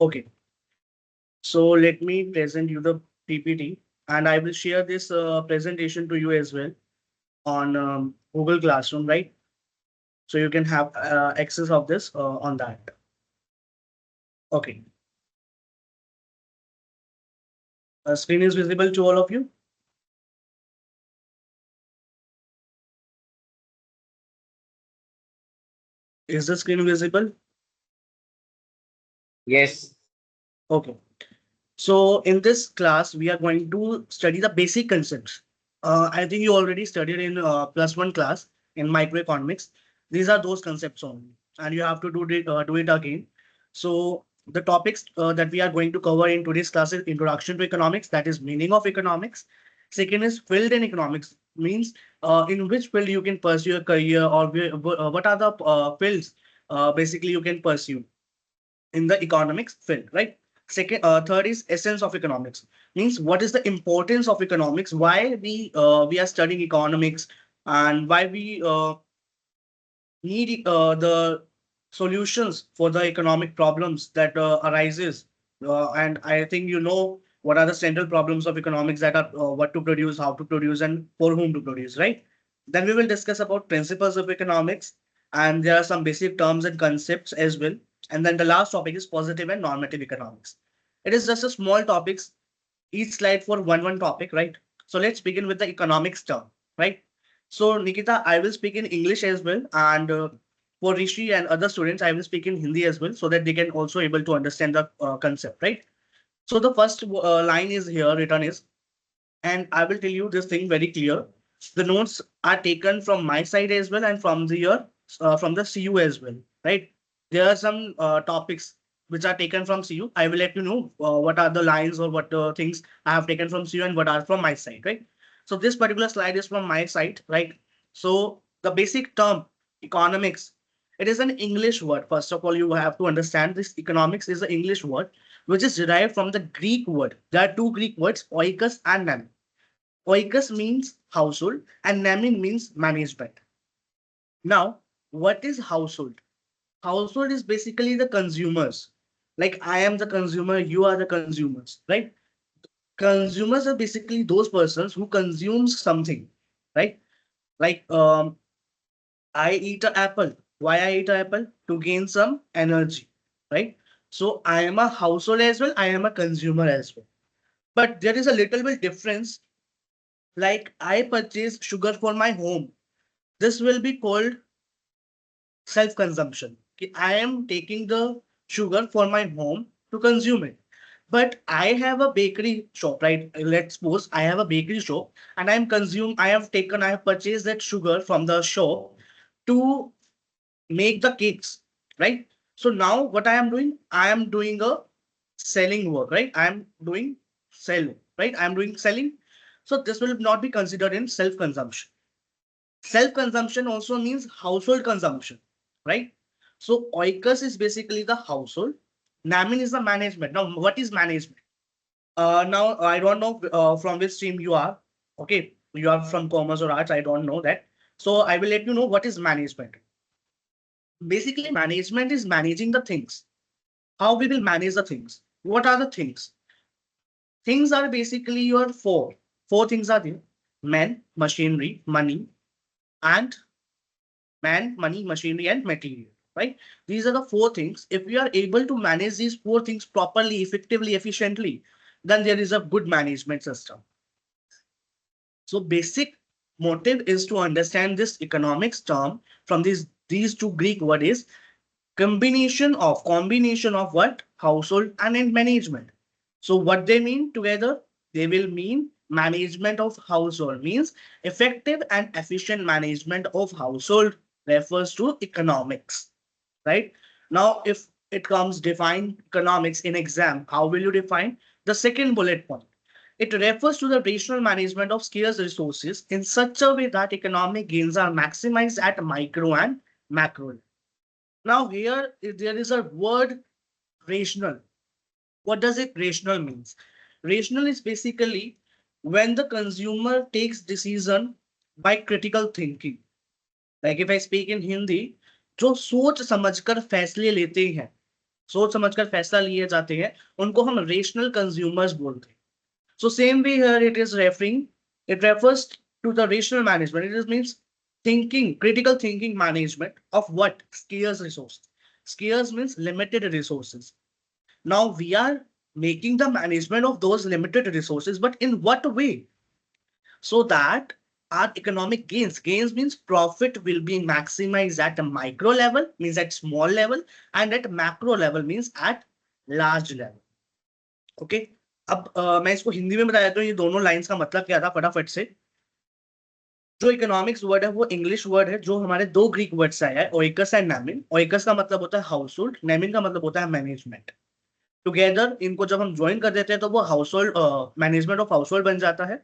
Okay, so let me present you the PPT and I will share this presentation to you as well on Google Classroom, right? So you can have access of this on that. Okay, screen is visible to all of you. Is the screen visible? Yes. Okay. So in this class, we are going to study the basic concepts. I think you already studied in +1 class in microeconomics. These are those concepts only, and you have to do it again. So the topics that we are going to cover in today's class is introduction to economics, that is meaning of economics. Second is field in economics, means in which field you can pursue a career, or what are the fields basically you can pursue in the economics field, right? Third is essence of economics, means what is the importance of economics, why we are studying economics, and why we need the solutions for the economic problems that arises. And I think you know what are the central problems of economics, that are what to produce, how to produce, and for whom to produce, right? Then we will discuss about principles of economics, and there are some basic terms and concepts as well. And then the last topic is positive and normative economics. It is just a small topics, each slide for one topic, right? So let's begin with the economics term, right? So Nikita, I will speak in English as well, and for Rishi and other students, I will speak in Hindi as well, so that they can also able to understand the concept, right? So the first line is here written is, and I will tell you this thing very clear. The notes are taken from my side as well, and from from the CU as well, right? There are some topics which are taken from CU. I will let you know what are the lines or what things I have taken from CU and what are from my side, right? So this particular slide is from my side, right? So the basic term economics, it is an English word. First of all, you have to understand this economics is an English word which is derived from the Greek word. There are two Greek words, oikos and nan. Oikos means household and namin means management. Now, what is household? Household is basically the consumers. Like I am the consumer, you are the consumers, right? Consumers are basically those persons who consumes something, right? Like I eat an apple. Why I eat an apple? To gain some energy, right? So I am a household as well. I am a consumer as well. But there is a little bit difference. Like I purchase sugar for my home. This will be called self-consumption. Okay, I am taking the sugar for my home to consume it. But I have a bakery shop, right? Let's suppose I have a bakery shop and I have purchased that sugar from the shop to make the cakes, right? So now what I am doing? I am doing a selling work, right? I am doing sell, right? I am doing selling. So this will not be considered in self-consumption. Self-consumption also means household consumption, right? So oikos is basically the household. Namin is the management. Now, what is management? Now I don't know from which stream you are. Okay, you are from commerce or arts. I don't know that. So I will let you know what is management. Basically, management is managing the things. How we will manage the things? What are the things? Things are basically your four. Four things are there: men, machinery, money, and man, money, machinery, and material. Right? These are the four things. If we are able to manage these four things properly, effectively, efficiently, then there is a good management system. So basic motive is to understand this economics term from these two Greek words, combination of what? Household and in management. So what they mean together? They will mean management of household, means effective and efficient management of household refers to economics, right? Now, if it comes define economics in exam, how will you define? The second bullet point. It refers to the rational management of scarce resources in such a way that economic gains are maximized at micro and macro. Now here there is a word rational. What does it rational means? Rational is basically when the consumer takes decision by critical thinking. Like if I speak in Hindi, जो सोच समझकर फैसले लेते हैं, सोच समझकर फैसला लिए जाते हैं, उनको हम रेशनल कंज्यूमर्स बोलते हैं. So same way here it is referring, it refers to the rational management. It just means thinking, critical thinking management of what? Scarce resources. Scarce means limited resources. Now we are making the management of those limited resources, but in what way? So that our economic gains means profit will be maximized at a micro level, means at small level, and at macro level means at large level. Okay. अब मैं इसको हिंदी में बता देता हूँ ये दोनों lines का मतलब क्या था फटाफट से. जो इकोनॉमिक्स वर्ड है वो इंग्लिश वर्ड है जो हमारे दो ग्रीक वर्ड से आया है, ओइकस एंड नेमिन. ओइकस का मतलब होता है हाउस होल्ड, नेमिन का मतलब होता है मैनेजमेंट. टुगेदर इनको जब हम ज्वाइन कर देते हैं तो वो house hold management of house hold बन जाता है.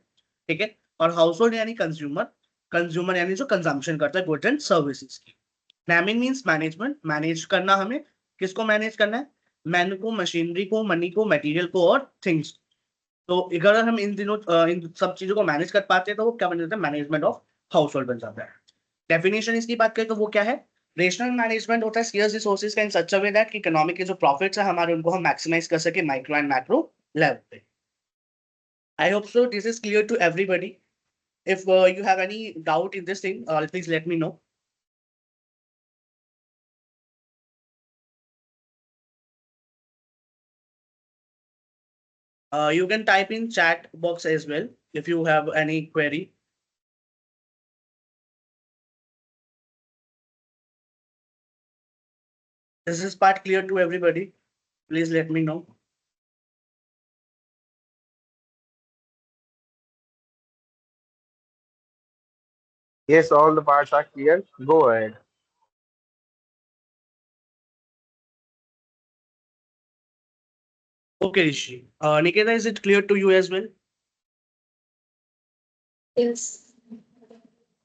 ठीक है. और हाउस होल्ड यानी कंज्यूमर, कंज्यूमर यानी जो कंजम्पशन करता है गुड्स एंड सर्विसेज की. नेमिन मीन्स मैनेजमेंट, मैनेज करना हमें. किसको मैनेज करना है? मैन को, मशीनरी को, मनी को, मटेरियल को और थिंग्स. तो अगर हम इन दिनों इन सब चीजों को मैनेज कर पाते हैं तो वो क्या बन जाता है? मैनेजमेंट ऑफ हाउस होल्ड बन जाता है. डेफिनेशन इसकी बात करें तो वो क्या है? रेशनल मैनेजमेंट होता है स्carce रिसोर्सेज का इन सच अ वे दैट कि इकोनॉमिक के जो प्रॉफिट्स है हमारे उनको हम मैक्सिमाइज कर सके माइक्रो एंड मैक्रो लेवल पे. I hope so this is clear to everybody. If you have any doubt in this thing please let me know. You can type in chat box as well if you have any query. Is this part clear to everybody? Please let me know. Yes, all the parts are clear. Go ahead. Okay, Rishi. Nikita, is it clear to you as well? Yes.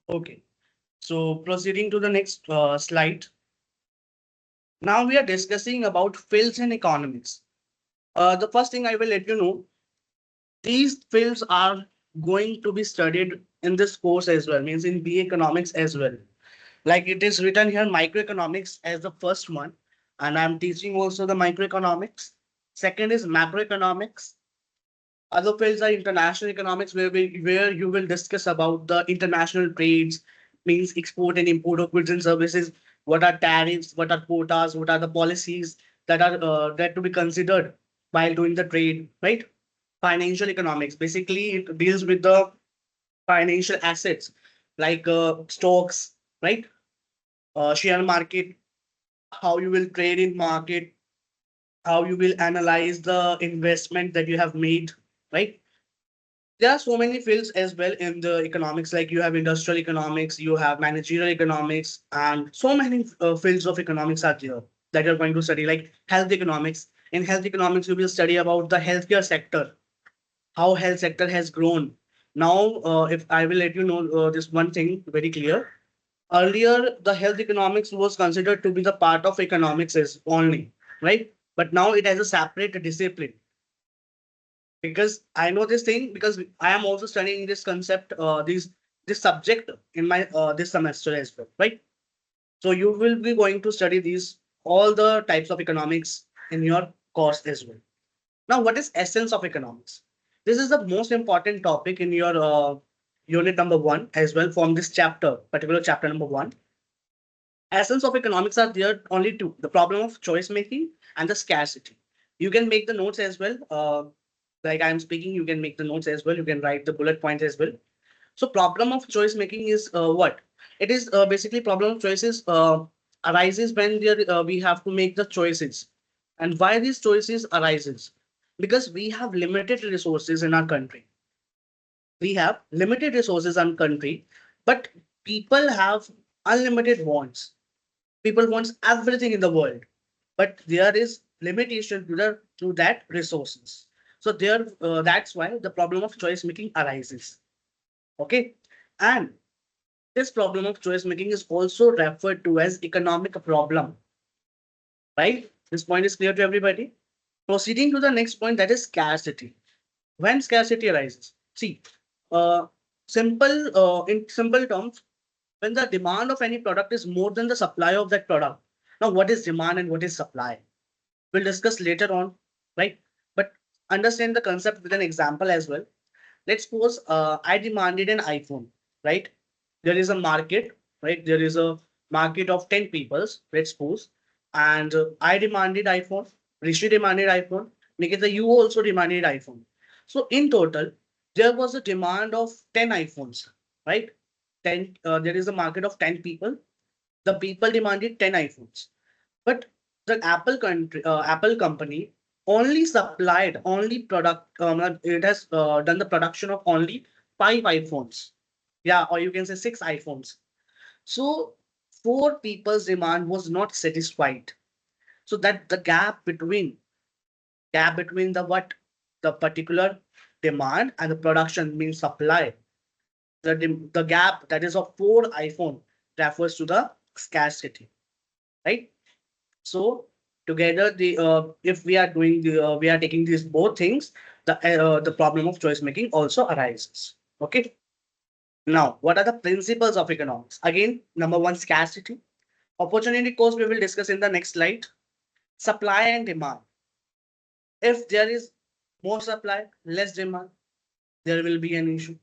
Okay. So proceeding to the next slide. Now we are discussing about fields in economics. The first thing I will let you know, these fields are going to be studied in this course as well, means in BA economics as well. Like it is written here, microeconomics as the first one, and I'm teaching also the microeconomics. Second is macroeconomics. Other fields are international economics, where you will discuss about the international trades, means export and import of goods and services. What are tariffs? What are quotas? What are the policies that are that to be considered while doing the trade? Right. Financial economics basically it deals with the financial assets like stocks, right? Share market, how you will trade in market, how you will analyze the investment that you have made, right? There are so many fields as well in the economics, like you have industrial economics, you have managerial economics, and so many fields of economics are there that you're going to study, like health economics. In health economics, you will study about the healthcare sector, how health sector has grown. Now, if I will let you know this one thing very clear. Earlier, the health economics was considered to be the part of economics is only, right? But now it has a separate discipline because I know this thing because I am also studying this concept, this subject in my this semester as well, right? So you will be going to study these all the types of economics in your course as well. Now, what is essence of economics? This is the most important topic in your unit number one as well from this chapter, particular chapter number one. Essence of economics are there only two: the problem of choice making and the scarcity. You can make the notes as well. Like I am speaking, you can make the notes as well. You can write the bullet points as well. So problem of choice making is what? It is basically problem of choices arises when we have to make the choices. And why these choices arises? Because we have limited resources in our country. We have limited resources in our country, but people have unlimited wants. People wants everything in the world, but there is limitation to that resources. So there that's why the problem of choice making arises. Okay. And this problem of choice making is also referred to as economic problem, right? This point is clear to everybody. Proceeding to the next point, that is scarcity. When scarcity arises, see, uh, in simple terms, when the demand of any product is more than the supply of that product. Now, what is demand and what is supply? we'll discuss later on, right? But understand the concept with an example as well. Let's suppose I demanded an iPhone, right? There is a market, right? There is a market of 10 peoples, let's suppose, and I demanded iPhone, Rishi demanded iPhone, Nikita, you also demanded iPhone. So in total, there was a demand of 10 iPhones, right? 10, there is a market of 10 people. The people demanded 10 iPhones, but the Apple company only supplied only product. It has done the production of only 5 iPhones. Yeah, or you can say 6 iPhones. So four people's demand was not satisfied. So that the gap between the what the particular demand and the production means supply. The gap that is of 4 iPhone refers to the scarcity, right? So together, the if we are doing we are taking these both things, the problem of choice making also arises. Okay. Now, what are the principles of economics? Again, number one, scarcity. Opportunity cost we will discuss in the next slide. Supply and demand. If there is more supply, less demand, there will be an issue.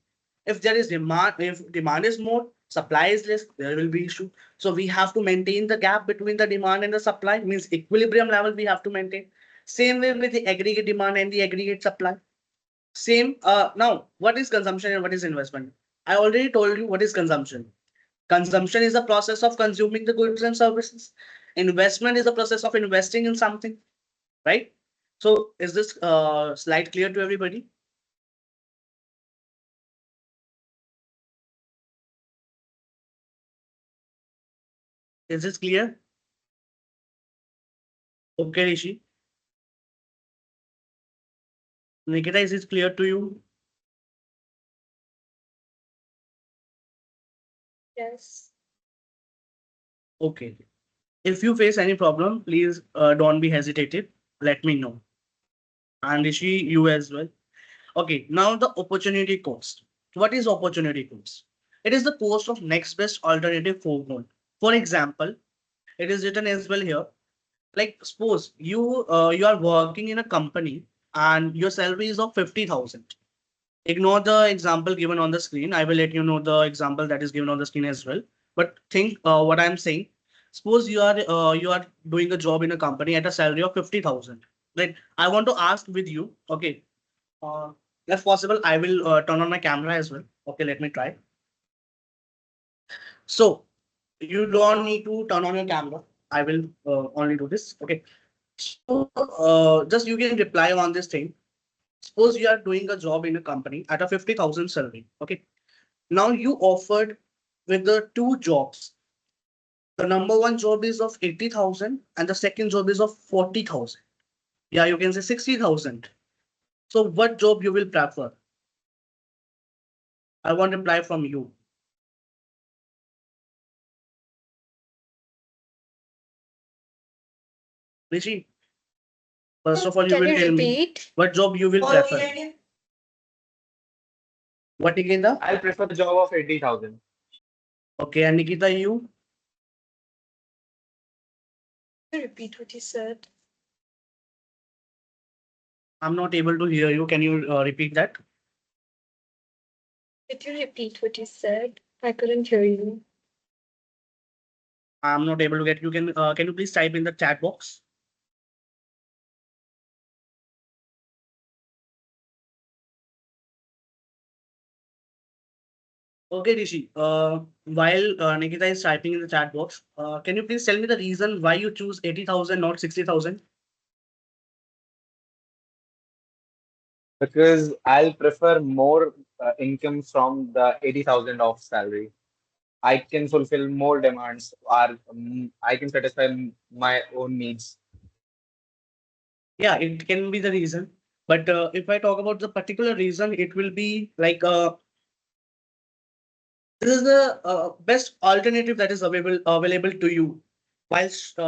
If there is demand, if demand is more, supply is less, there will be issue. So we have to maintain the gap between the demand and the supply, means equilibrium level we have to maintain. Same way with the aggregate demand and the aggregate supply. Same. Now, what is consumption and what is investment? I already told you what is consumption. Consumption is the process of consuming the goods and services. Investment is the process of investing in something, right? So is this slide clear to everybody? Is this clear? Okay, Rishi. Nikita, is this clear to you? Yes. Okay. If you face any problem, please don't be hesitated. Let me know. And Rishi, you as well. Okay, now the opportunity cost. What is opportunity cost? It is the cost of next best alternative foregone. For example, it is written as well here. Like suppose you are working in a company and your salary is of 50,000. Ignore the example given on the screen. I will let you know the example that is given on the screen as well. But think what I'm saying. Suppose you are doing a job in a company at a salary of 50,000. Right. I want to ask with you. Okay. Uh, if possible, I will turn on my camera as well. Okay, let me try. So you don't need to turn on your camera. I will only do this. Okay. So just you can reply on this thing. Suppose you are doing a job in a company at a 50,000 salary. Okay. Now you offered with the two jobs. The number one job is of 80,000 and the second job is of 40,000. Yeah, you can say 60,000. So what job you will prefer? I want reply from you. Rishi, first of all, you Can will you tell me repeat? what job you will prefer. What Nikita? I'll prefer the job of 80,000. Okay, and Nikita, you? Can you repeat what you said? I'm not able to hear you. Can you repeat that? Did you repeat what you said? I couldn't hear you. I'm not able to get you. Can you please type in the chat box? Okay, Rishi. While Nikita is typing in the chat box, can you please tell me the reason why you choose 80,000, not 60,000? Because I'll prefer more income from the 80,000 of salary. I can fulfill more demands, or I can satisfy my own needs. Yeah, it can be the reason. But if I talk about the particular reason, it will be like this is the best alternative that is available to you while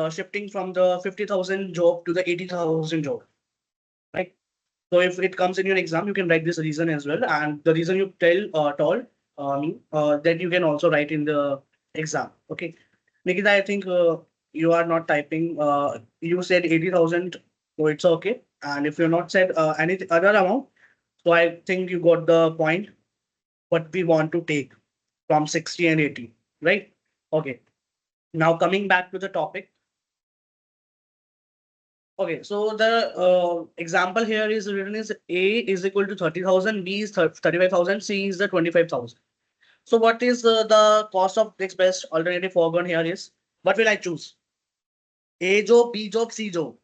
shifting from the 50,000 job to the 80,000 job, right? So if it comes in your exam, you can write this reason as well, and the reason you told me that you can also write in the exam. Okay, Nikita, I think you are not typing. You said 80,000. So it's okay. And if you're not said any other amount, so I think you got the point what we want to take from 60 and 80, right? Okay. Now coming back to the topic. Okay, so the example here is written is A is equal to 30,000, B is 35,000, C is the 25,000. So what is the cost of next best alternative foregone here is, what will I choose? A job, B job, C job.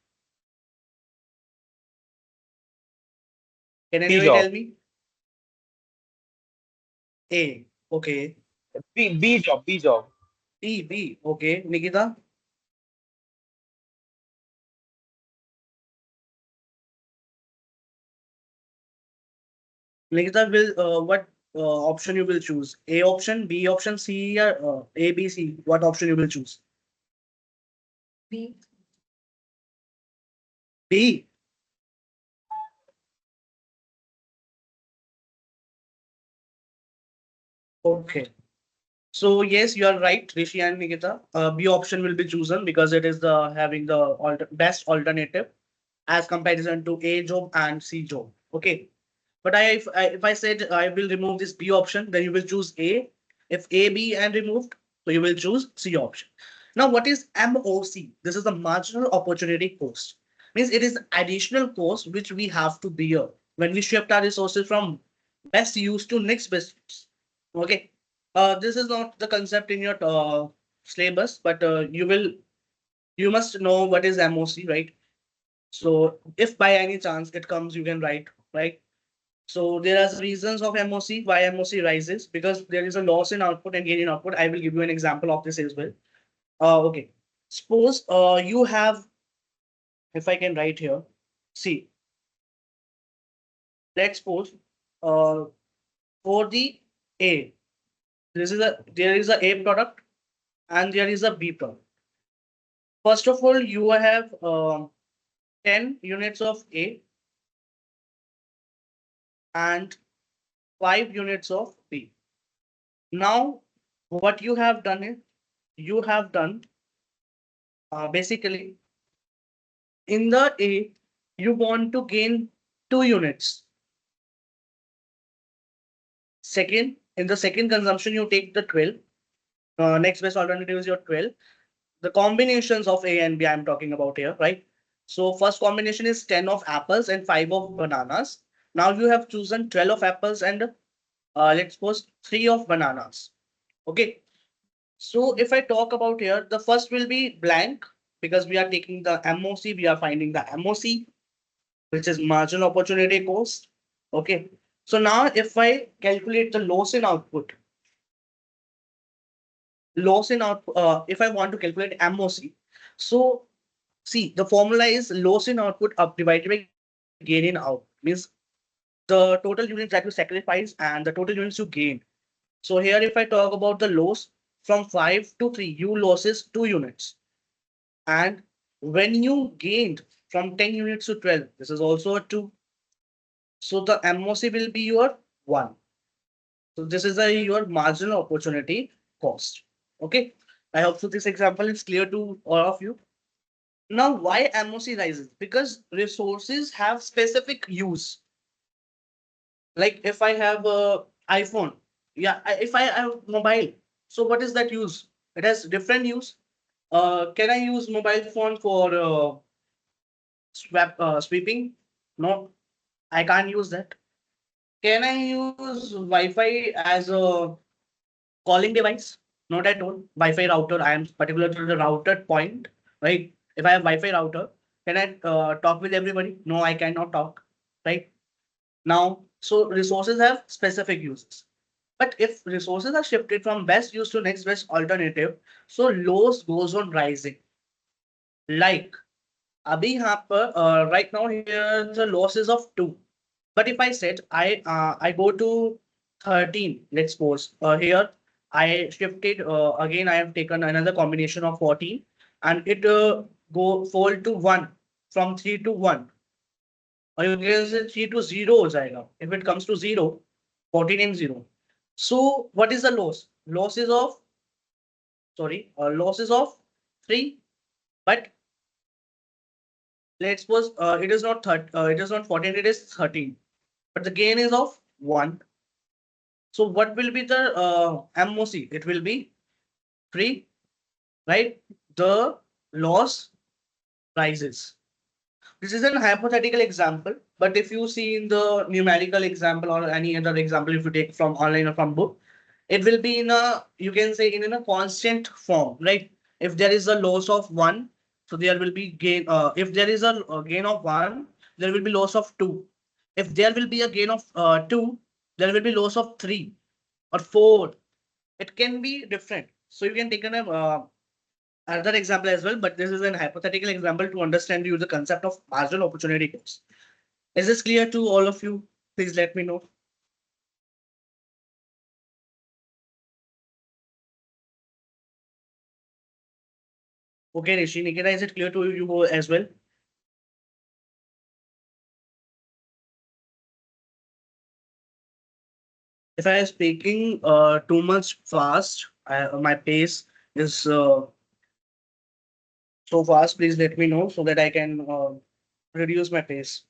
Can C anybody job. tell me? A. Okay. B job. B job. B. Okay. Nikita? Nikita will what option you will choose? A option, B option, C or A, B, C. What option you will choose? B. B. Okay. So yes, you are right, Rishi and Nikita. B option will be chosen because it is the having the best alternative as comparison to A job and C job. Okay. But if I said I will remove this B option, then you will choose A. If A, B and removed, so you will choose C option. Now, what is MOC? This is the marginal opportunity cost. Means it is additional cost which we have to bear when we shift our resources from best use to next best use. Okay. This is not the concept in your syllabus, but you must know what is MOC, right? So if by any chance it comes, you can write, right? So there are reasons of MOC, why MOC rises, because there is a loss in output and gain in output. I will give you an example of this as well. Okay. Suppose you have, if I can write here, see, let's suppose uh, for the A, there is a A product and there is a B product. First of all, you have 10 units of A and 5 units of B. Now, what you have done is you have done basically in the A, you want to gain 2 units. Second, in the second consumption, you take the 12. Next best alternative is your 12. The combinations of A and B I'm talking about here, right? So first combination is 10 of apples and 5 of bananas. Now you have chosen 12 of apples and let's suppose 3 of bananas. Okay. So if I talk about here, the first will be blank because we are taking the MOC, we are finding the MOC, which is marginal opportunity cost. Okay. So now if I calculate the loss in output, if I want to calculate MOC, so see the formula is loss in output up divided by gain in out means the total units that you sacrifice and the total units you gain. So here if I talk about the loss from 5 to 3, you losses 2 units. And when you gained from 10 units to 12, this is also a 2. So the MOC will be your 1. So this is your marginal opportunity cost. Okay. I hope so this example is clear to all of you. Now, why MOC rises? Because resources have specific use. Like if I have a iPhone, yeah, if I have mobile, so what is that use? It has different use. Can I use mobile phone for sweeping? No, I can't use that. Can I use Wi-Fi as a calling device? Not at all. Wi-Fi router. I am particular to the router point, right? If I have Wi-Fi router, can I talk with everybody? No, I cannot talk, right? Now, so resources have specific uses. But if resources are shifted from best use to next best alternative, so loss goes on rising. Like अभी यहाँ पर right now here the loss is of 2. But if I said I go to 13, let's suppose here I shifted again I have taken another combination of 14 and it go fall to 1 from 3 to 1. Or you can say 3 to 0 हो जाएगा. If it comes to 0, 14 and 0. So what is the loss? Losses of 3, but let's suppose it is not 14, it is 13, but the gain is of 1. So what will be the MOC? It will be 3, right? The loss rises. This is an hypothetical example, but if you see in the numerical example or any other example, if you take from online or from book, it will be in a, you can say in a constant form, right? If there is a loss of 1, so there will be gain. If there is a gain of 1, there will be loss of 2. If there will be a gain of 2, there will be loss of 3 or 4. It can be different. So you can take another example as well, but this is an hypothetical example to understand you the concept of marginal opportunity cost. Is this clear to all of you? Please let me know. Okay, Rishi, Nikita, is it clear to you as well? If I am speaking too much fast, my pace is so fast, please let me know so that I can reduce my pace.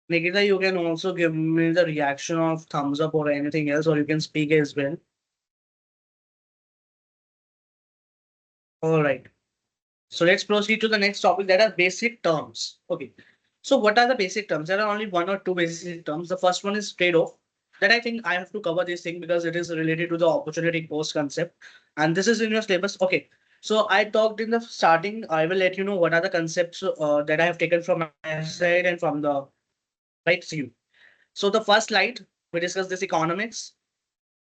Nikita, you can also give me the reaction of thumbs up or anything else, or you can speak as well. All right. So let's proceed to the next topic that are basic terms. Okay. So what are the basic terms? There are only one or two basic terms. The first one is trade-off. That I think I have to cover this thing because it is related to the opportunity cost concept. And this is in your syllabus. Okay. So I talked in the starting. I will let you know what are the concepts that I have taken from my side and from the right to you. So the first slide, we discuss this economics,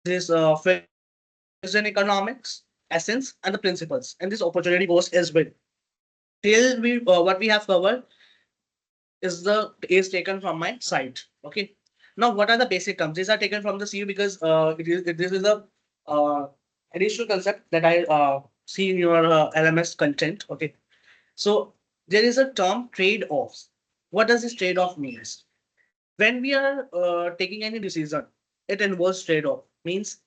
this physics economics, essence, and the principles, and this opportunity cost as well. Till we what we have covered is taken from my site. Okay. Now, what are the basic terms? These are taken from the CU because this is a additional concept that I see in your LMS content. Okay. So there is a term trade-offs. What does this trade-off means? When we are taking any decision, it involves trade-off. Means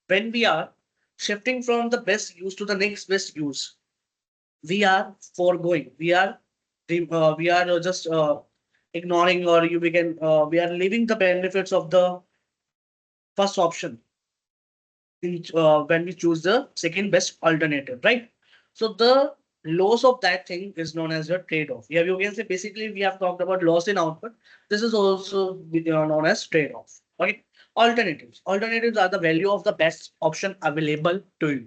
when we are shifting from the best use to the next best use, we are foregoing. We are just ignoring, or you begin we are leaving the benefits of the first option when we choose the second best alternative, right? So the loss of that thing is known as your trade-off. Yeah, you can say basically we have talked about loss in output. This is also known as trade-off. Okay. Alternatives. Alternatives are the value of the best option available to you,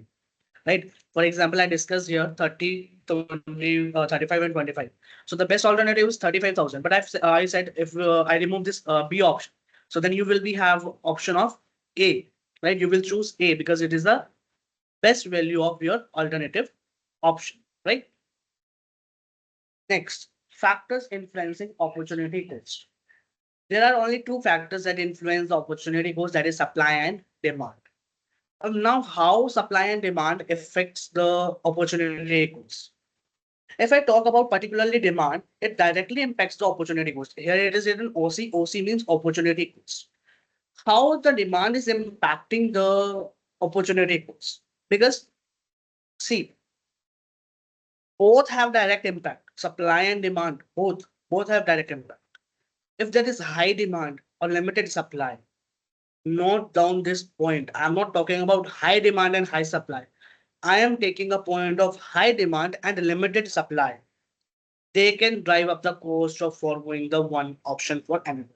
right? For example, I discussed here 30, 20, 35 and 25. So the best alternative is 35,000. But I said if I remove this B option, so then you will be have option of A, right? You will choose A because it is the best value of your alternative option, right? Next, factors influencing opportunity cost. There are only two factors that influence the opportunity cost, that is supply and demand. Now, how supply and demand affects the opportunity cost? If I talk about particularly demand, it directly impacts the opportunity cost. Here it is written OC. OC means opportunity cost. How the demand is impacting the opportunity cost? Because see, both have direct impact. Supply and demand, both have direct impact. If there is high demand or limited supply, note down this point. I'm not talking about high demand and high supply. I am taking a point of high demand and limited supply. They can drive up the cost of foregoing the one option for another.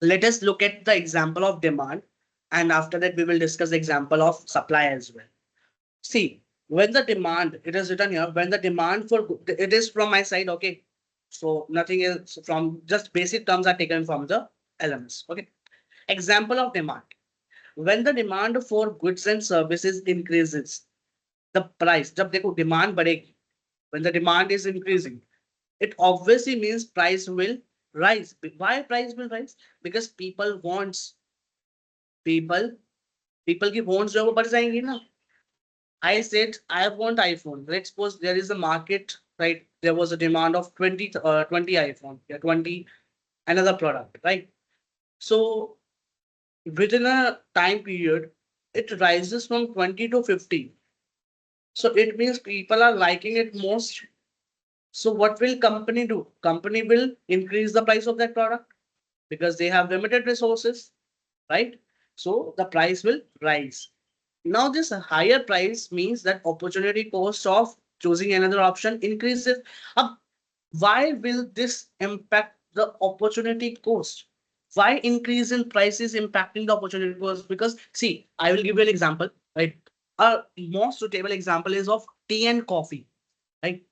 Let us look at the example of demand, and after that we will discuss the example of supply as well. See, when the demand, it is written here, when the demand for it is from my side, okay. So nothing else from just basic terms are taken from the LMS. Okay. Example of demand. When the demand for goods and services increases, the price, जब देखो demand बढ़ेगी, when the demand is increasing, it obviously means price will rise. Why price will rise? Because people people की wants जो है वो बढ़ जाएंगी ना. I said I want iPhone. Let's suppose there is a market, right? There was a demand of 20 iPhone, yeah, 20 another product, right? So within a time period, it rises from 20 to 50. So it means people are liking it most. So what will company do? Company will increase the price of that product because they have limited resources, right? So the price will rise. Now this higher price means that opportunity cost of choosing another option increases. Uh, why will this impact the opportunity cost? Why increase in price is impacting the opportunity cost? Because see, I will give you an example, right? A most suitable example is of tea and coffee, right?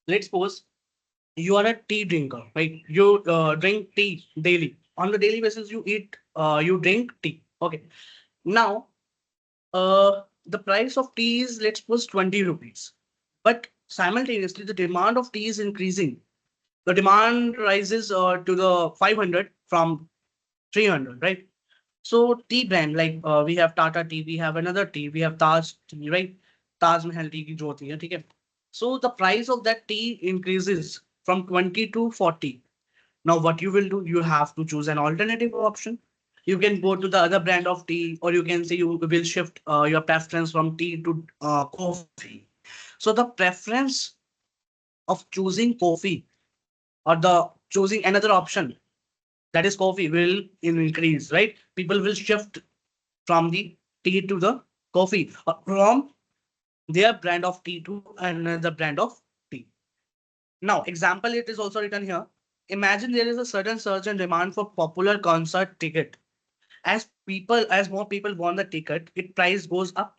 Let's suppose you are a tea drinker, right? You drink tea daily. On the daily basis, you drink tea. Okay. Now, the price of tea is, let's suppose, 20 rupees. But simultaneously, the demand of tea is increasing. The demand rises to the 500 from 300, right? So tea brand, like we have Tata tea, we have another tea, we have Taj tea, right? Taj Mahal tea की जो होती है, ठीक है? So the price of that tea increases from 20 to 40. Now what you will do, you have to choose an alternative option. You can go to the other brand of tea, or you can say you will shift your preference from tea to coffee. So the preference of choosing coffee or the choosing another option, that is coffee, will increase, right? People will shift from the tea to the coffee, or from their brand of tea to another brand of tea. Now, example, it is also written here. Imagine there is a sudden surge in demand for popular concert ticket. As more people want the ticket, its price goes up.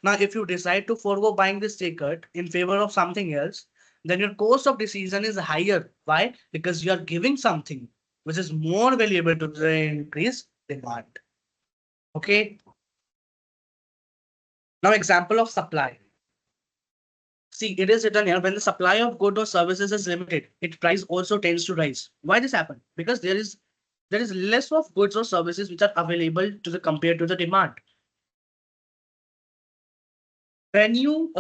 Now, if you decide to forego buying this ticket in favor of something else, then your cost of decision is higher. Why? Because you are giving something which is more valuable to the increased demand. Okay. Now, example of supply. See, it is written here when the supply of goods or services is limited, its price also tends to rise. Why this happen? Because there is less of goods or services which are available to the compared to the demand. When you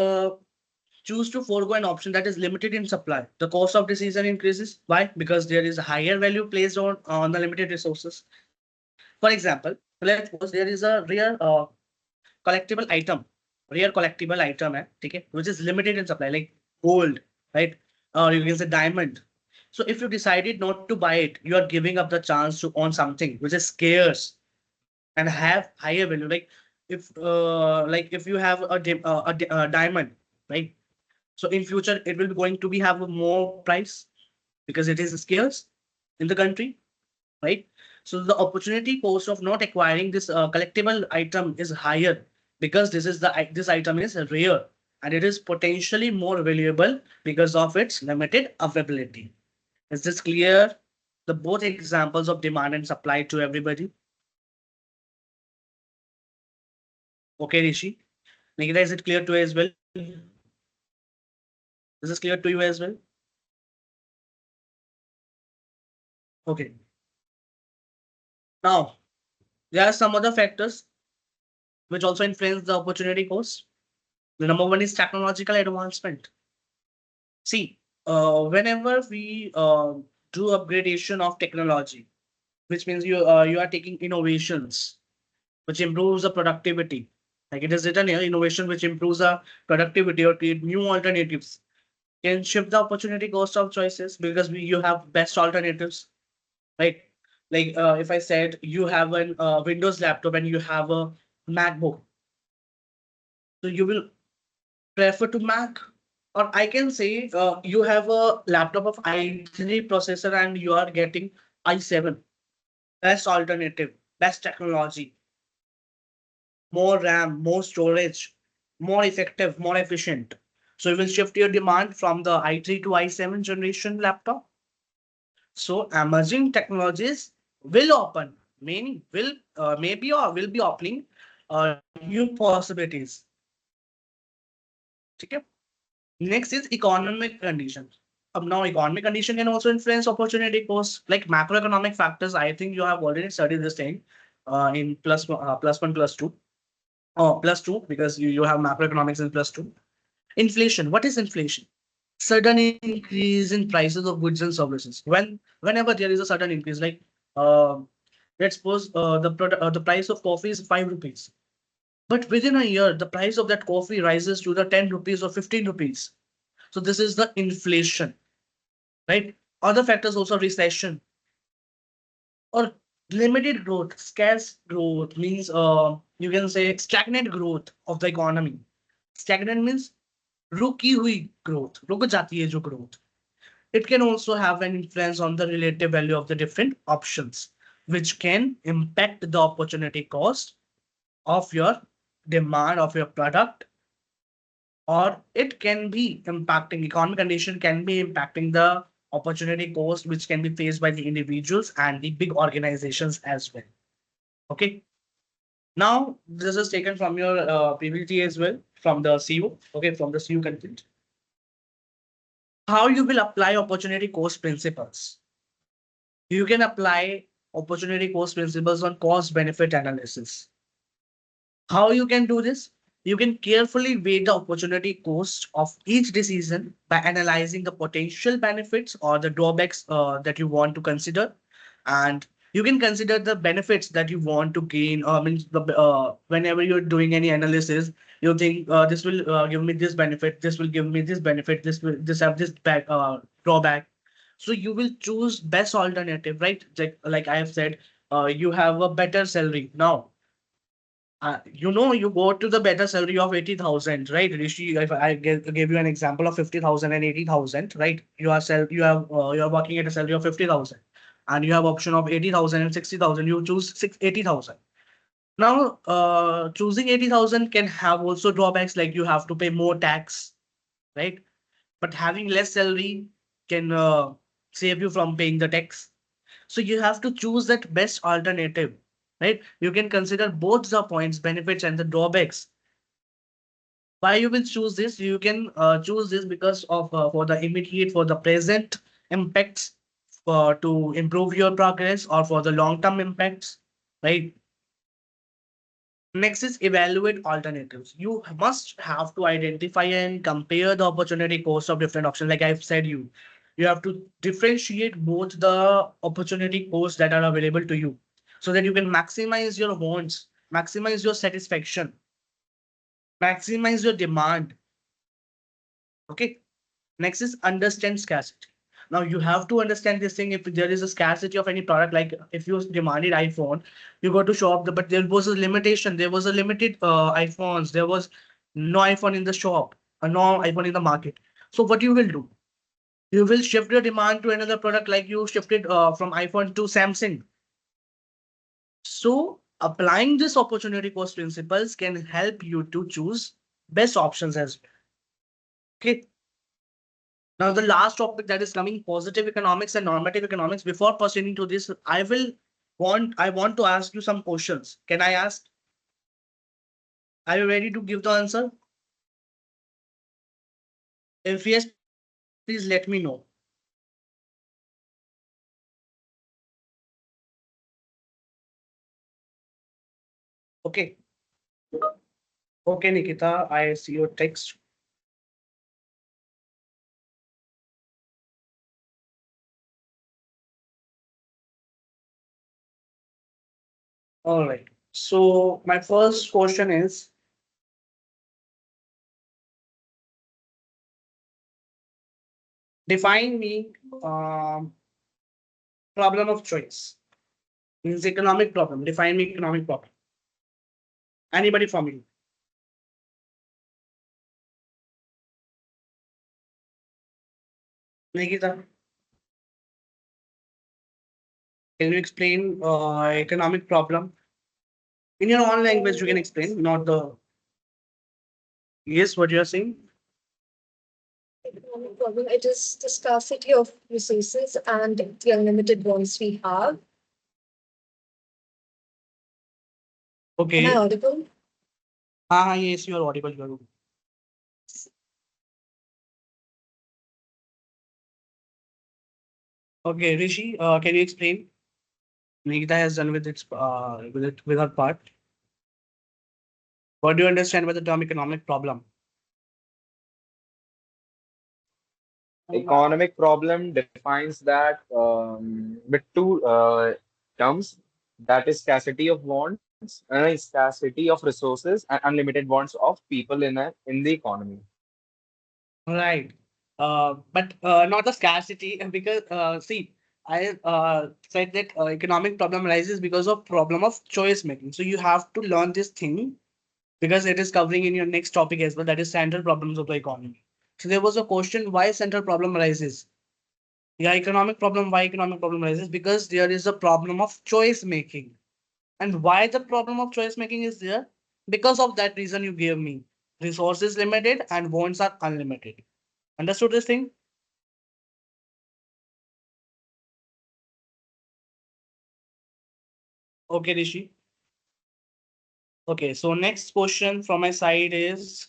choose to forego an option that is limited in supply, the cost of decision increases. Why? Because there is a higher value placed on the limited resources. For example, let's suppose there is a collectible item, rare collectible item, okay, which is limited in supply, like gold, right? Or you can say diamond. So if you decided not to buy it, you are giving up the chance to own something which is scarce and have higher value. Like if you have a diamond, right? So in future it will be going to be have a more price because it is scarce in the country, right? So the opportunity cost of not acquiring this collectible item is higher because this item is rare and it is potentially more valuable because of its limited availability. Is this clear? The both examples of demand and supply to everybody. Okay, Rishi. Nikita, is it clear to you as well? Is this clear to you as well? Okay. Now, there are some other factors which also influence the opportunity cost. The number one is technological advancement. See, whenever we do upgradation of technology, which means you are taking innovations which improves the productivity. Like it is written here, innovation which improves the productivity or create new alternatives can shift the opportunity cost of choices because you have best alternatives, right? Like if I said you have an Windows laptop and you have a MacBook, so you will prefer to Mac. Or I can say you have a laptop of i3 processor and you are getting i7, best alternative, best technology, more RAM, more storage, more effective, more efficient. So you will shift your demand from the i3 to i7 generation laptop. So emerging technologies will open, many will maybe or will be opening new possibilities. Okay. Next is economic conditions. Now economic condition can also influence opportunity costs like macroeconomic factors. I think you have already studied this thing in plus one, plus two. Oh, plus two, because you have macroeconomics in plus two. Inflation. What is inflation? Sudden increase in prices of goods and services. Whenever there is a sudden increase, like uh, Let's suppose the price of coffee is 5 rupees. But within a year, the price of that coffee rises to the 10 rupees or 15 rupees. So this is the inflation, right? Other factors also recession or limited growth, scarce growth means you can say stagnant growth of the economy. Stagnant means रुकी हुई growth, रुक जाती है जो growth. It can also have an influence on the relative value of the different options, which can impact the opportunity cost of your demand of your product, or it can be impacting economic condition can be impacting the opportunity cost which can be faced by the individuals and the big organizations as well. Okay. Now this is taken from your PPT as well from the CU. Okay, from the CU content. How you will apply opportunity cost principles? You can apply opportunity cost principles on cost benefit analysis. How you can do this? You can carefully weigh the opportunity cost of each decision by analyzing the potential benefits or the drawbacks that you want to consider. And you can consider the benefits that you want to gain. Whenever you're doing any analysis, you think this will give me this benefit, this will give me this benefit, this have this drawback. So you will choose best alternative, right? Like I have said, you have a better salary now. You go to the better salary of 80,000, right? Rishi, if I gave you an example of 50,000 and 80,000, right? You are working at a salary of 50,000 and you have option of 80,000 and 60,000. You choose 80,000. Now, choosing 80,000 can have also drawbacks like you have to pay more tax, right? But having less salary can save you from paying the tax. So you have to choose that best alternative, right? You can consider both the points, benefits and the drawbacks. Why you will choose this? You can choose this because of for the immediate, for the present impacts, to improve your progress or for the long-term impacts, right? Next is evaluate alternatives. You must have to identify and compare the opportunity cost of different options. Like I've said, you have to differentiate both the opportunity costs that are available to you so that you can maximize your wants, maximize your satisfaction, maximize your demand. Okay. Next is understand scarcity. Now you have to understand this thing. If there is a scarcity of any product, like if you demanded iPhone, you go to shop, but there was a limitation. There was a limited iPhones. There was no iPhone in the shop, no iPhone in the market. So what you will do? You will shift your demand to another product, like you shifted from iPhone to Samsung. So applying this opportunity cost principles can help you to choose best options as well. Okay. Now, the last topic that is coming, positive economics and normative economics. Before proceeding to this, I want to ask you some questions. Can I ask? Are you ready to give the answer? If yes, please let me know. Okay. Okay, Nikita, I see your text. All right. So my first question is, define me problem of choice. Means economic problem. Define me economic problem. Anybody from you? Nikita, can you explain economic problem? In your own language, you can explain, not the. Yes, what you are saying? Economic problem, it is the scarcity of resources and the unlimited ones we have. Am I Okay. audible? Yes, you are audible. You are audible. Okay, Rishi, can you explain? Nikita has done with with her part. What do you understand by the term economic problem? Economic problem defines that with two terms. That is scarcity of wants, scarcity of resources, and unlimited wants of people in the economy. Right. But not the scarcity because see, I said that economic problem arises because of problem of choice making. So you have to learn this thing because it is covering in your next topic as well. That is central problems of the economy. So there was a question why central problem arises. Yeah, economic problem. Why economic problem arises? Because there is a problem of choice making. And why the problem of choice making is there? Because of that reason you gave me. Resources limited and wants are unlimited. Understood this thing? Okay, Rishi. Okay, so next question from my side is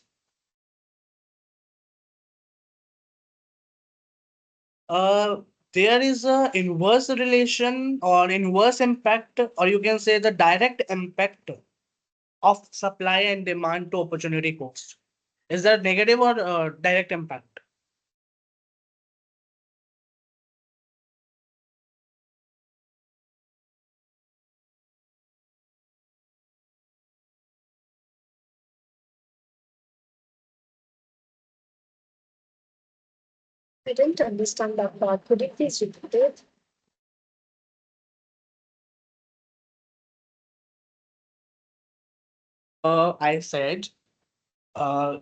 uh there is a inverse relation or inverse impact, or you can say the direct impact of supply and demand to opportunity cost. Is that negative or direct impact? I didn't understand that part. Could you please repeat it? I said, uh,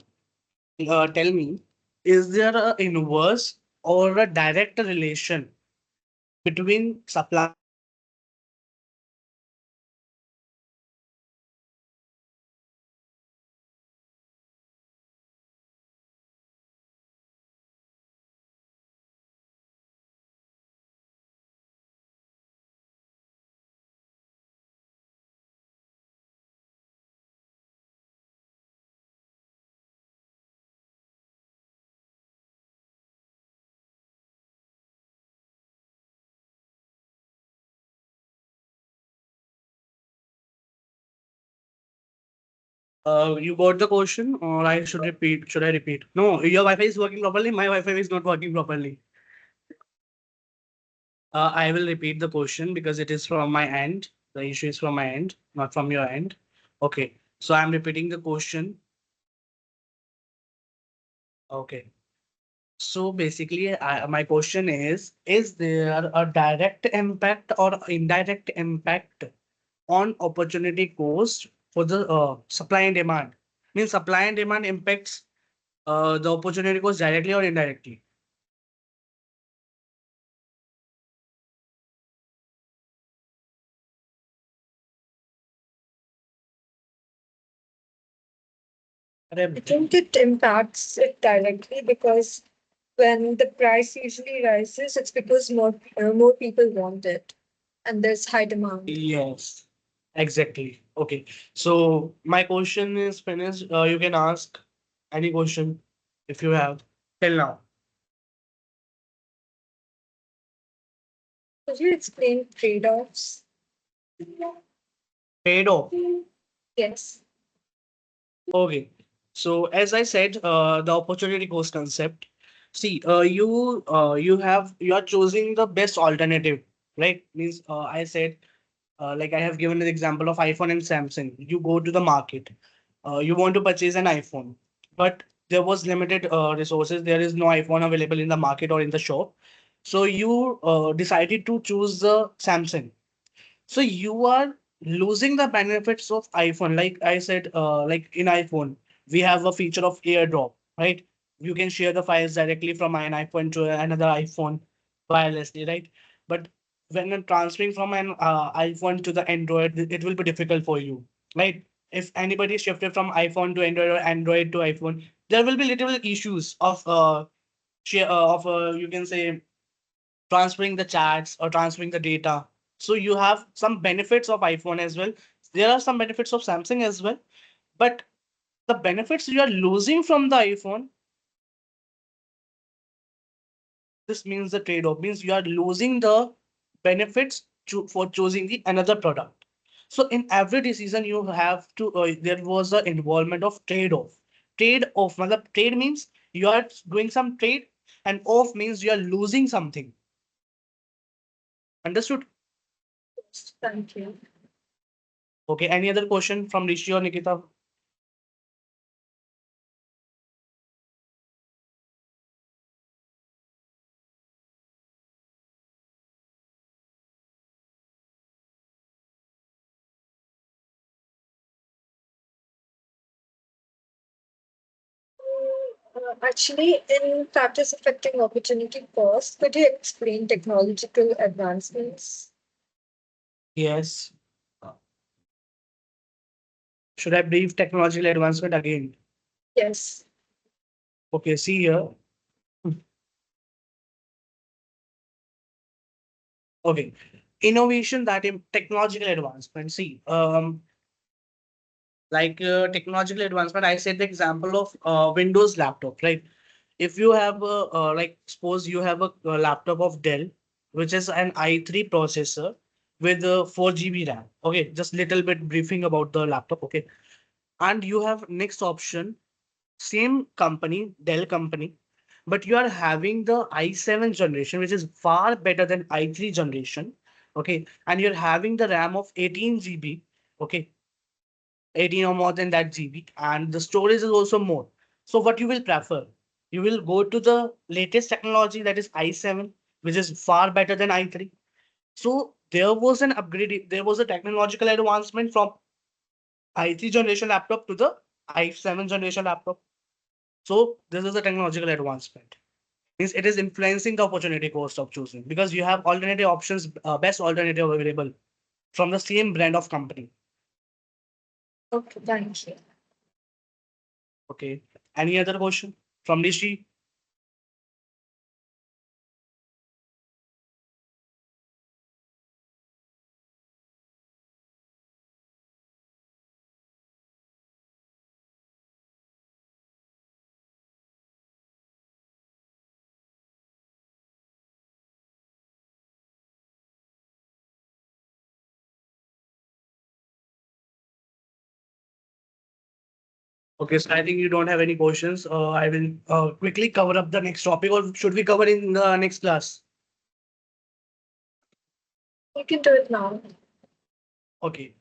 tell me, is there a inverse or a direct relation between supply? You got the question, or I should repeat? Should I repeat? No, your Wi-Fi is working properly. My Wi-Fi is not working properly. I will repeat the question because it is from my end. The issue is from my end, not from your end. Okay, so I'm repeating the question. Okay, so basically, my question is there a direct impact or indirect impact on opportunity cost for the supply and demand? Means supply and demand impacts the opportunity cost directly or indirectly? I think it impacts it directly because when the price usually rises, it's because more people want it, and there's high demand. Yes, exactly. Okay. So my question is finished. You can ask any question if you have till now. Could you explain trade-offs? Trade off. Yes. Okay. So as I said, the opportunity cost concept. See, you are choosing the best alternative, right? Means I said, like I have given an example of iPhone and Samsung. You go to the market, you want to purchase an iPhone, but there was limited resources. There is no iPhone available in the market or in the shop. So you decided to choose the Samsung. So you are losing the benefits of iPhone. Like I said, like in iPhone, we have a feature of AirDrop, right? You can share the files directly from an iPhone to another iPhone wirelessly, right? But when you're transferring from an iPhone to the Android, it will be difficult for you, right? If anybody shifted from iPhone to Android or Android to iPhone, there will be little issues of share of you can say transferring the chats or transferring the data. So you have some benefits of iPhone as well. There are some benefits of Samsung as well, but the benefits you are losing from the iPhone, this means the trade-off means you are losing the benefits for choosing the another product. So in every decision you have to there was the involvement of trade-off. Trade-off, trade means you are doing some trade, and off means you are losing something. Understood? Thank you. Okay, any other question from Rishi or Nikita? Actually, in factors affecting opportunity cost, could you explain technological advancements? Yes. Uh, Should I brief technological advancement again? Yes. Okay, see here. Okay, innovation that in technological advancement. See, technological advancement. I said the example of Windows laptop, right? If you have like suppose you have a laptop of Dell, which is an i3 processor with 4 GB RAM. Okay, just little bit briefing about the laptop. Okay, and you have next option, same company, Dell company, but you are having the i7 generation, which is far better than i3 generation. Okay, and you're having the RAM of 18 GB. Okay, 18 or more than that GB, and the storage is also more. So what you will prefer? You will go to the latest technology, that is i7, which is far better than i3. So there was an upgrade, there was a technological advancement from i3 generation laptop to the i7 generation laptop. So this is a technological advancement. Means it is influencing the opportunity cost of choosing, because you have alternative options, best alternative available from the same brand of company. Okay, thank you. Okay. Any other question from Nishi? Okay, so I think you don't have any questions. I will quickly cover up the next topic, or should we cover in the next class? You can do it now. Okay.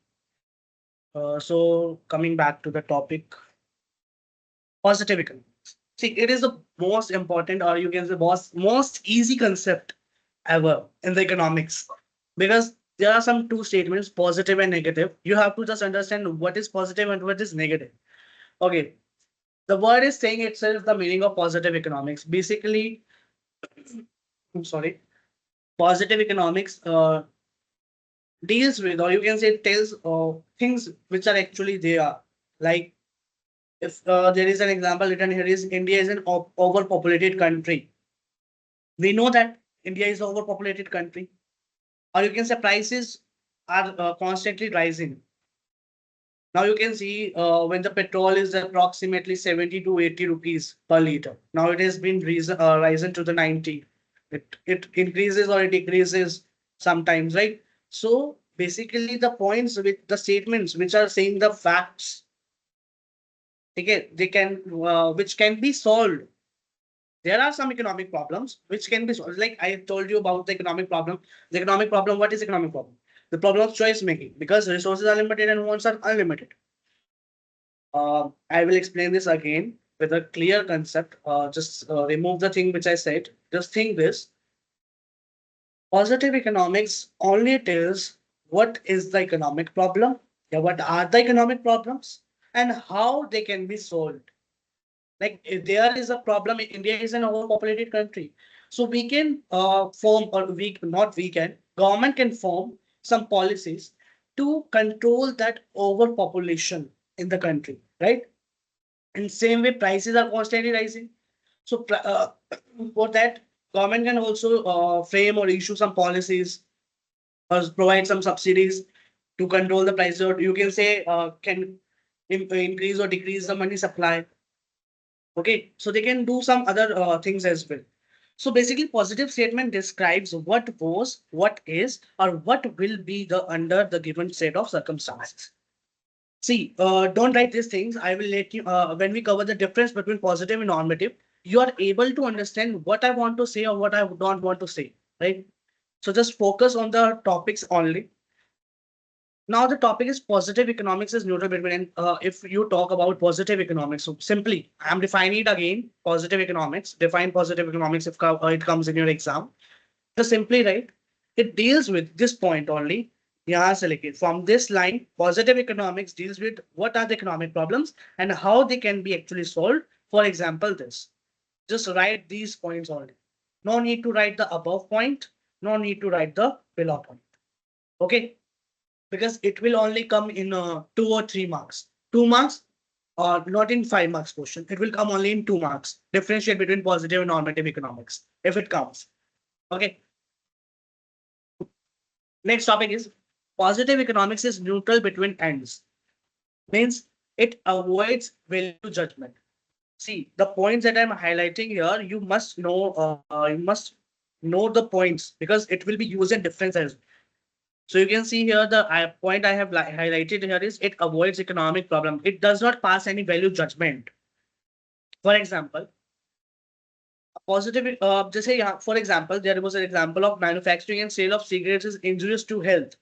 So coming back to the topic, positive economics. See, it is the most important, or you can say most easy concept ever in the economics, because there are some two statements, positive and negative. You have to just understand what is positive and what is negative. Okay. The word is saying itself the meaning of positive economics. Basically, I'm sorry, positive economics deals with, or you can say tells things which are actually there. Like if there is an example written here is India is an overpopulated country. We know that India is an overpopulated country, or you can say prices are constantly rising. Now you can see when the petrol is approximately 70 to 80 rupees per liter. Now it has been risen to the 90. It increases or it decreases sometimes, right? So basically the points with the statements which are saying the facts, they can which can be solved. There are some economic problems which can be solved. Like I told you about the economic problem. The economic problem, what is economic problem? The problem of choice making, because resources are limited and wants are unlimited. I will explain this again with a clear concept. Just remove the thing which I said. Just think this. Positive economics only tells what is the economic problem, yeah, what are the economic problems, and how they can be solved. Like if there is a problem, India is an overpopulated country. So we can form, or we not we can, government can form some policies to control that overpopulation in the country, right? In same way, prices are constantly rising. So for that, government can also frame or issue some policies or provide some subsidies to control the price. Or you can say can increase or decrease the money supply. Okay, so they can do some other things as well. So basically, positive statement describes what was, what is, or what will be the under the given set of circumstances. See, don't write these things. I will let you, when we cover the difference between positive and normative, you are able to understand what I want to say or what I don't want to say, right? So just focus on the topics only. Now the topic is positive economics is neutral between. And if you talk about positive economics, so simply I'm defining it again. Positive economics. Define positive economics if it comes in your exam. Just simply right. It deals with this point only. यहाँ से लेके from this line, positive economics deals with what are the economic problems and how they can be actually solved. For example, this. Just write these points only. No need to write the above point. No need to write the below point. Okay, because it will only come in 2 or 3 marks. 2 marks or not in 5 marks question. It will come only in 2 marks. Differentiate between positive and normative economics if it comes. Okay. Next topic is positive economics is neutral between ends. Means it avoids value judgment. See the points that I'm highlighting here. You must know the points because it will be used in different as. So you can see here the point I have highlighted here is it avoids economic problem. It does not pass any value judgment. For example, a positive, just say, for example, there was an example of manufacturing and sale of cigarettes is injurious to health,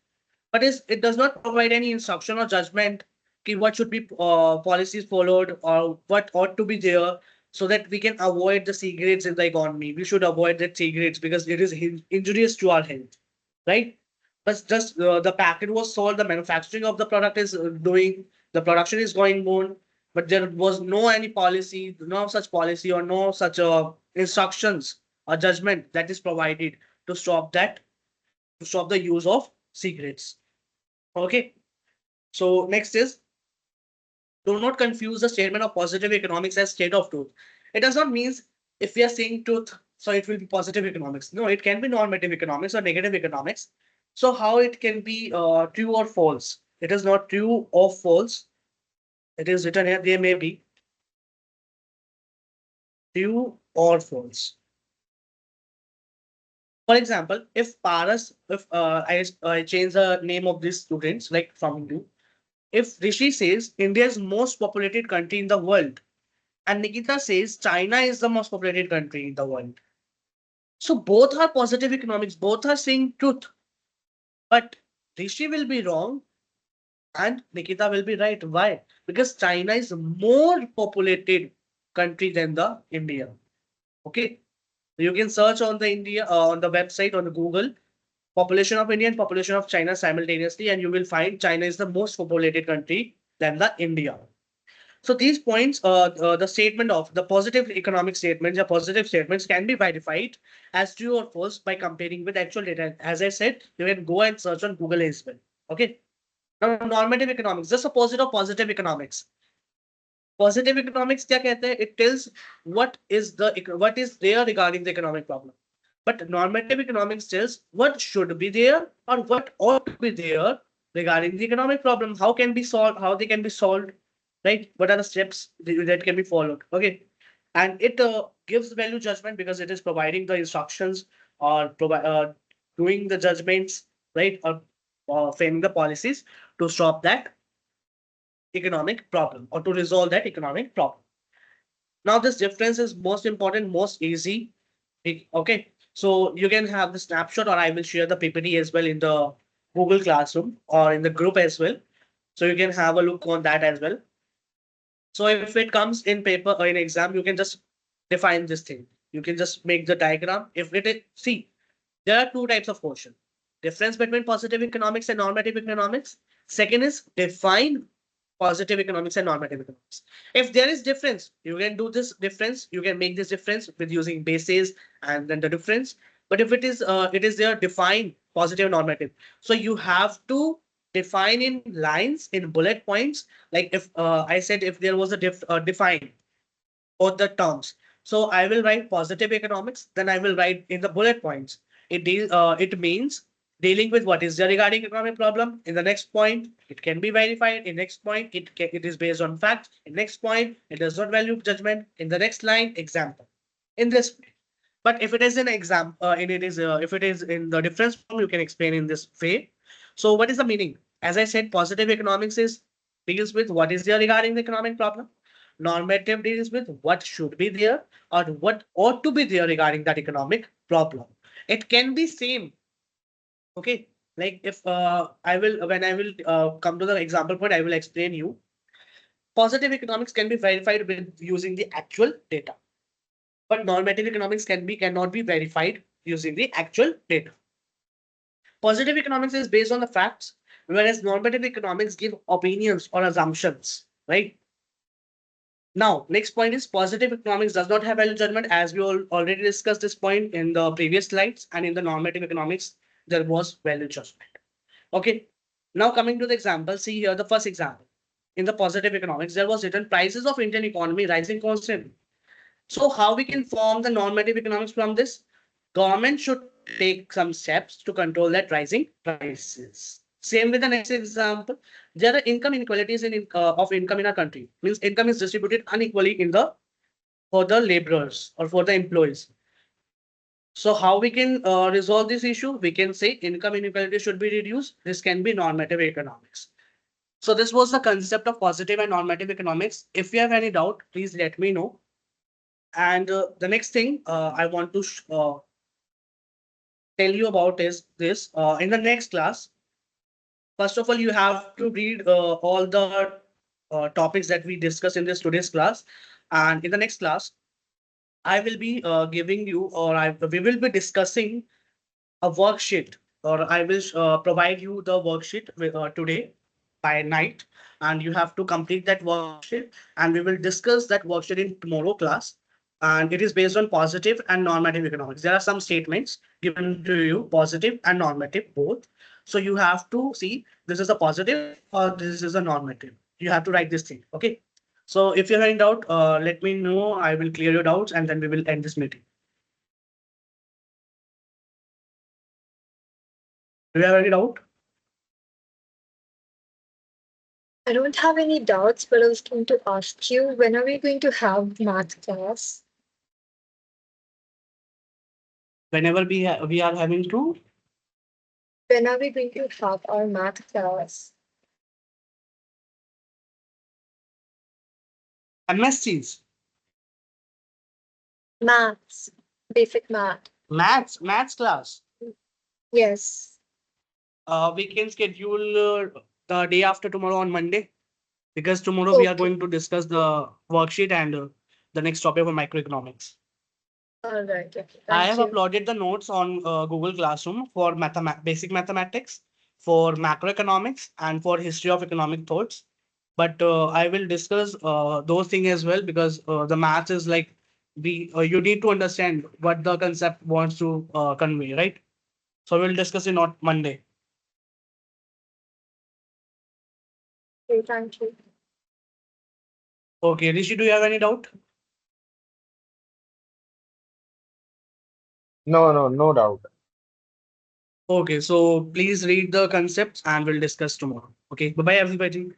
but it does not provide any instruction or judgment ki what should be policies followed or what ought to be there so that we can avoid the cigarettes in the economy. We should avoid the cigarettes because it is injurious to our health, right? But just the packet was sold, the manufacturing of the product is doing, the production is going on, but there was no any policy, no such policy or no such instructions or judgment that is provided to stop that, to stop the use of cigarettes. Okay. So next is do not confuse the statement of positive economics as state of truth. It does not mean if we are saying truth, so it will be positive economics. No, it can be normative economics or negative economics. So how it can be true or false? It is not true or false. It is written here. There may be true or false. For example, if Paras, if I change the name of these students, like from you, if Rishi says India is most populated country in the world, and Nikita says China is the most populated country in the world. So both are positive economics, both are saying truth. But Rishi will be wrong and Nikita will be right. Why? Because China is more populated country than the India. Okay. You can search on the India on the website on the Google population of India and population of China simultaneously, and you will find China is the most populated country than the India. So these points, the statement of the positive economic statements or positive statements can be verified as true or false by comparing with actual data. As I said, you can go and search on Google as well. Okay. Now, normative economics, just opposite of positive economics. Positive economics क्या कहते हैं? It tells what is there regarding the economic problem. But normative economics tells what should be there or what ought to be there regarding the economic problem. How can be solved? How they can be solved? Right? What are the steps that can be followed? Okay, and it gives value judgment because it is providing the instructions or doing the judgments, right, or framing the policies to stop that economic problem or to resolve that economic problem. Now, this difference is most important, most easy. Okay, so you can have the snapshot, or I will share the PPT as well in the Google Classroom or in the group as well. So you can have a look on that as well. So if it comes in paper or in exam, you can just define this thing. You can just make the diagram. If it is, see, there are two types of question. Difference between positive economics and normative economics. Second is define positive economics and normative economics. If there is difference, you can do this difference. You can make this difference with using bases and then the difference. But if it is there define positive and normative. So you have to define in lines in bullet points. Like if I said if there was a define both the terms. So I will write positive economics, then I will write in the bullet points. It means dealing with what is there regarding economic problem. In the next point, it can be verified. In next point, it is based on facts. In next point, it does not value judgment. In the next line, example. In this way. But if it is an exam, if it is in the difference form, you can explain in this way. So what is the meaning? As I said, positive economics is deals with what is there regarding the economic problem. Normative deals with what should be there or what ought to be there regarding that economic problem. It can be same. Okay. Like if I will when I will come to the example point, I will explain you. Positive economics can be verified with using the actual data, but normative economics cannot be verified using the actual data. Positive economics is based on the facts, whereas normative economics give opinions or assumptions, right? Now, next point is positive economics does not have value judgment, as we all already discussed this point in the previous slides, and in the normative economics, there was value judgment. Okay. Now coming to the example, see here the first example. In the positive economics, there was written prices of Indian economy rising constantly. So how we can form the normative economics from this? Government should take some steps to control that rising prices. Same with the next example. There are income inequalities of income in our country. Means income is distributed unequally in the for the laborers or for the employees. So how we can resolve this issue? We can say income inequality should be reduced. This can be normative economics. So this was the concept of positive and normative economics. If you have any doubt, please let me know. And the next thing I want to tell you about is this. In the next class, first of all, you have to read all the topics that we discussed in this today's class. And in the next class, I will be giving you, we will be discussing a worksheet, or I will provide you the worksheet today by night, and you have to complete that worksheet, and we will discuss that worksheet in tomorrow class. And it is based on positive and normative economics. There are some statements given to you, positive and normative both. So you have to see this is a positive or this is a normative. You have to write this thing. Okay. So if you're in doubt, let me know. I will clear your doubts and then we will end this meeting. Do you have any doubt? I don't have any doubts, but I was going to ask you, when are we going to have math class? Whenever we are having to When are we going to have our math class? MSCs, Maths, basic math. maths class. Yes. We can schedule the day after tomorrow on Monday, because tomorrow we are Okay. going to discuss the worksheet and the next topic of microeconomics. All right. Okay. I Thank have you. uploaded the notes on Google Classroom for basic mathematics, for macroeconomics, and for history of economic thoughts. But I will discuss those things as well, because the math is like you need to understand what the concept wants to convey, right? So we'll discuss it on Monday. Okay, thank you. Okay, Rishi, do you have any doubt? No, no, no doubt. Okay, so please read the concepts and we'll discuss tomorrow. Okay, bye bye, everybody.